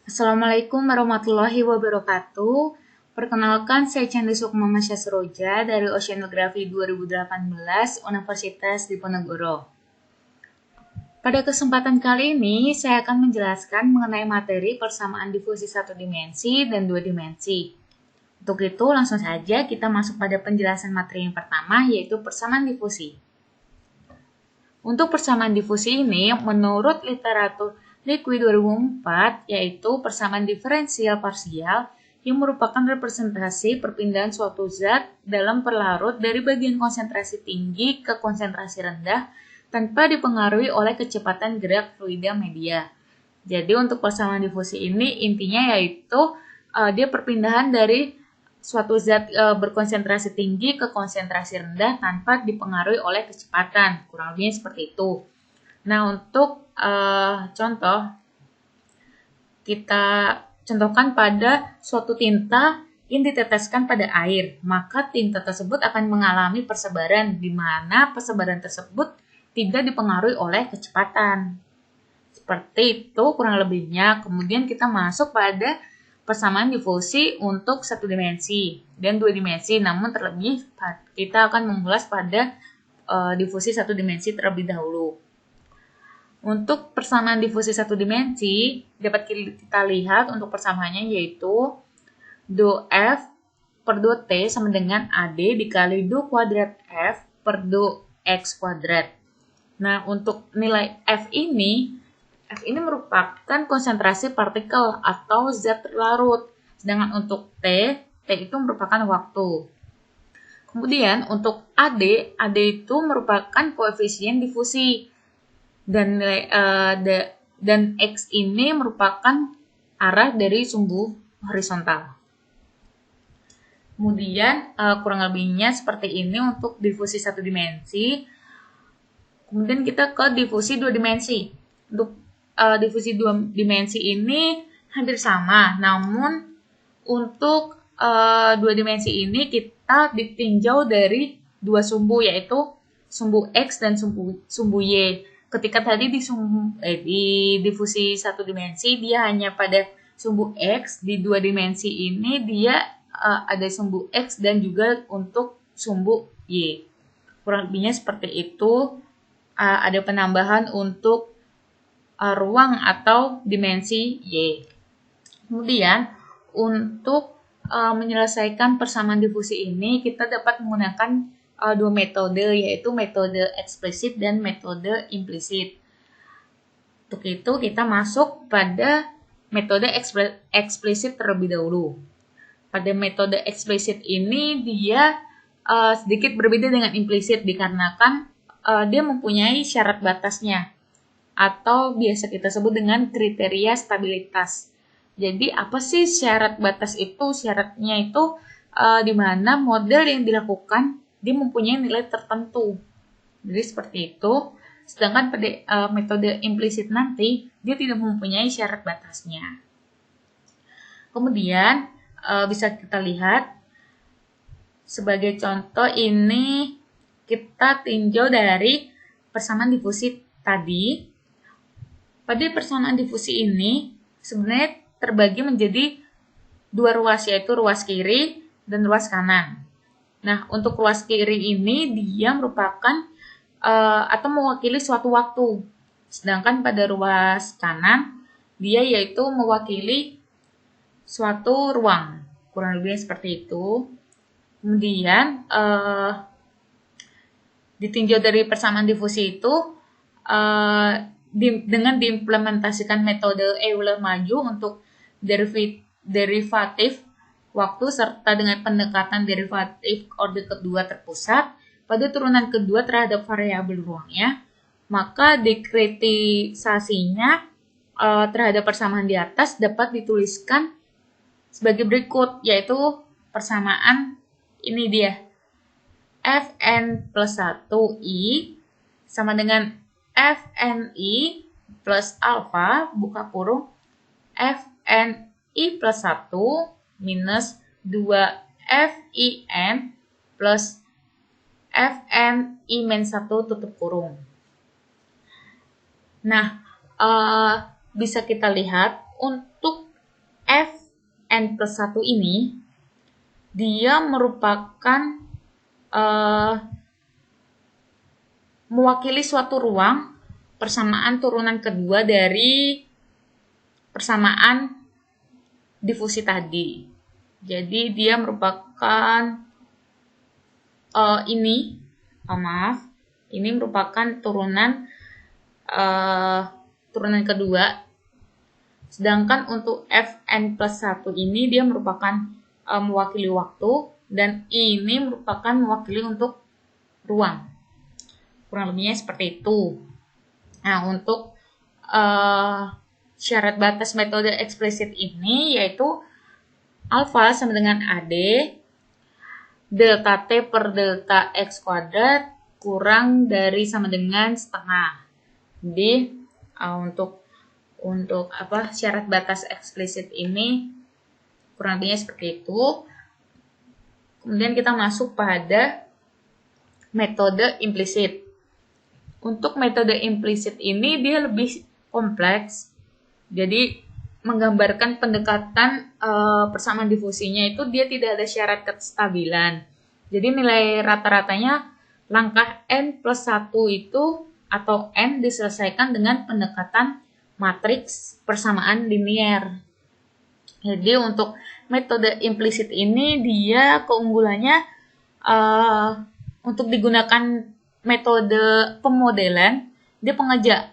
Assalamualaikum warahmatullahi wabarakatuh. Perkenalkan, saya Candi Sukma Masyasroja dari Oceanografi 2018 Universitas Diponegoro. Pada kesempatan kali ini, saya akan menjelaskan mengenai materi persamaan difusi satu dimensi dan dua dimensi. Untuk itu, langsung saja kita masuk pada penjelasan materi yang pertama, yaitu persamaan difusi. Untuk persamaan difusi ini, menurut literatur Liquid 2004, yaitu persamaan diferensial parsial yang merupakan representasi perpindahan suatu zat dalam perlarut dari bagian konsentrasi tinggi ke konsentrasi rendah tanpa dipengaruhi oleh kecepatan gerak fluida media. Jadi untuk persamaan difusi ini intinya yaitu dia perpindahan dari suatu zat berkonsentrasi tinggi ke konsentrasi rendah tanpa dipengaruhi oleh kecepatan. Kurang lebihnya seperti itu. Nah, untuk contoh, kita contohkan pada suatu tinta yang diteteskan pada air, maka tinta tersebut akan mengalami persebaran, di mana persebaran tersebut tidak dipengaruhi oleh kecepatan. Seperti itu kurang lebihnya. Kemudian kita masuk pada persamaan difusi untuk satu dimensi dan dua dimensi, namun terlebih kita akan mengulas pada difusi satu dimensi terlebih dahulu. Untuk persamaan difusi satu dimensi, dapat kita lihat untuk persamaannya yaitu do F per do T sama dengan AD dikali do kuadrat F per do X kuadrat. Nah, untuk nilai F ini merupakan konsentrasi partikel atau zat terlarut. Sedangkan untuk T itu merupakan waktu. Kemudian untuk AD itu merupakan koefisien difusi. Dan X ini merupakan arah dari sumbu horizontal. Kemudian kurang lebihnya seperti ini untuk difusi satu dimensi. Kemudian kita ke difusi dua dimensi. Untuk difusi dua dimensi ini hampir sama, namun untuk dua dimensi ini kita ditinjau dari dua sumbu, yaitu sumbu X dan sumbu Y. Ketika tadi di difusi satu dimensi dia hanya pada sumbu X, di dua dimensi ini dia ada sumbu X dan juga untuk sumbu Y. Kurang lebihnya seperti itu. Ada penambahan untuk ruang atau dimensi Y. Kemudian untuk menyelesaikan persamaan difusi ini kita dapat menggunakan dua metode, yaitu metode eksplisit dan metode implisit. Untuk itu kita masuk pada metode eksplisit terlebih dahulu. Pada metode eksplisit ini dia sedikit berbeda dengan implisit dikarenakan dia mempunyai syarat batasnya atau biasa kita sebut dengan kriteria stabilitas. Jadi apa sih syarat batas itu? Syaratnya itu di mana model yang dilakukan dia mempunyai nilai tertentu. Jadi seperti itu. Sedangkan pada metode implisit nanti dia tidak mempunyai syarat batasnya. Kemudian bisa kita lihat sebagai contoh ini kita tinjau dari persamaan difusi tadi. Pada persamaan difusi ini sebenarnya terbagi menjadi dua ruas, yaitu ruas kiri dan ruas kanan. Nah, untuk ruas kiri ini dia merupakan atau mewakili suatu waktu. Sedangkan pada ruas kanan dia yaitu mewakili suatu ruang. Kurang lebih seperti itu. Kemudian ditinjau dari persamaan difusi itu dengan diimplementasikan metode Euler maju untuk derivatif waktu serta dengan pendekatan derivatif orde kedua terpusat pada turunan kedua terhadap variabel ruangnya, maka dekretisasinya terhadap persamaan di atas dapat dituliskan sebagai berikut, yaitu persamaan ini dia Fn plus 1i sama dengan Fni plus alpha buka kurung Fni plus 1 minus 2Fin plus Fni-1 tutup kurung. Nah, bisa kita lihat untuk Fn+1 ini, dia merupakan mewakili suatu ruang persamaan turunan kedua dari persamaan difusi tadi. Jadi dia merupakan ini merupakan turunan kedua. Sedangkan untuk Fn+1 ini dia merupakan mewakili waktu, dan ini merupakan mewakili untuk ruang. Kurang lebihnya seperti itu. Nah, untuk syarat batas metode eksplisit ini yaitu alfa sama dengan AD delta T per delta X kuadrat kurang dari sama dengan setengah. Jadi untuk syarat batas eksplisit ini kurang lebihnya seperti itu. Kemudian kita masuk pada metode implisit. Untuk metode implisit ini dia lebih kompleks. Jadi menggambarkan pendekatan persamaan difusinya itu dia tidak ada syarat kestabilan. Jadi nilai rata-ratanya langkah N+1 itu atau N diselesaikan dengan pendekatan matriks persamaan linier. Jadi untuk metode implisit ini dia keunggulannya untuk digunakan metode pemodelan, dia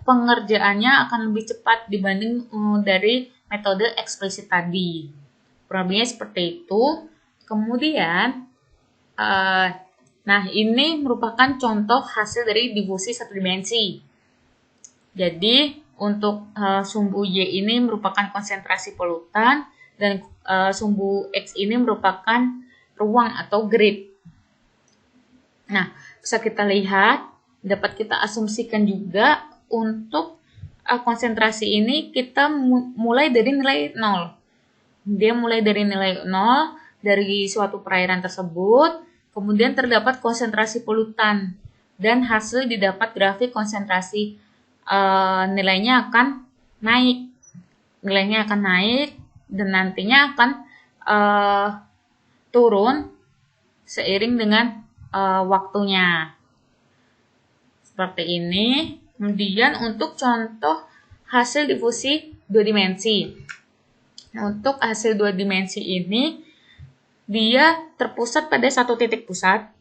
pengerjaannya akan lebih cepat dibanding dari metode eksplisit tadi. Kurang lebihnya seperti itu. Kemudian, ini merupakan contoh hasil dari difusi satu dimensi. Jadi untuk sumbu Y ini merupakan konsentrasi polutan, dan sumbu X ini merupakan ruang atau grid. Nah, bisa kita lihat, dapat kita asumsikan juga untuk konsentrasi ini kita mulai dari nilai 0. Dia mulai dari nilai 0 dari suatu perairan tersebut, kemudian terdapat konsentrasi polutan, dan hasil didapat grafik konsentrasi nilainya akan naik. Nilainya akan naik dan nantinya akan turun seiring dengan waktunya. Seperti ini. Kemudian untuk contoh hasil difusi 2 dimensi. Nah, untuk hasil 2 dimensi ini dia terpusat pada satu titik pusat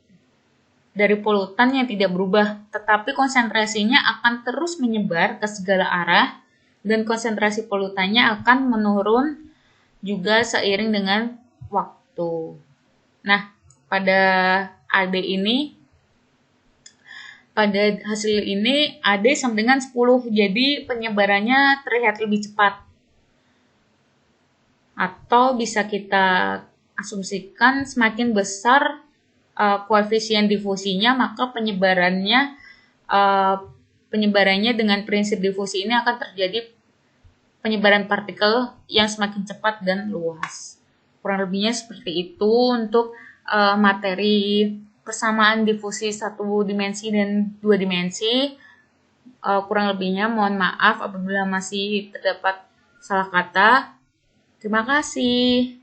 dari polutan yang tidak berubah, tetapi konsentrasinya akan terus menyebar ke segala arah dan konsentrasi polutannya akan menurun juga seiring dengan waktu. Nah, pada hasil ini AD sama dengan 10, jadi penyebarannya terlihat lebih cepat. Atau bisa kita asumsikan semakin besar koefisien difusinya, maka penyebarannya dengan prinsip difusi ini akan terjadi penyebaran partikel yang semakin cepat dan luas. Kurang lebihnya seperti itu untuk materi persamaan difusi 1 dimensi dan 2 dimensi. Kurang lebihnya mohon maaf apabila masih terdapat salah kata. Terima kasih.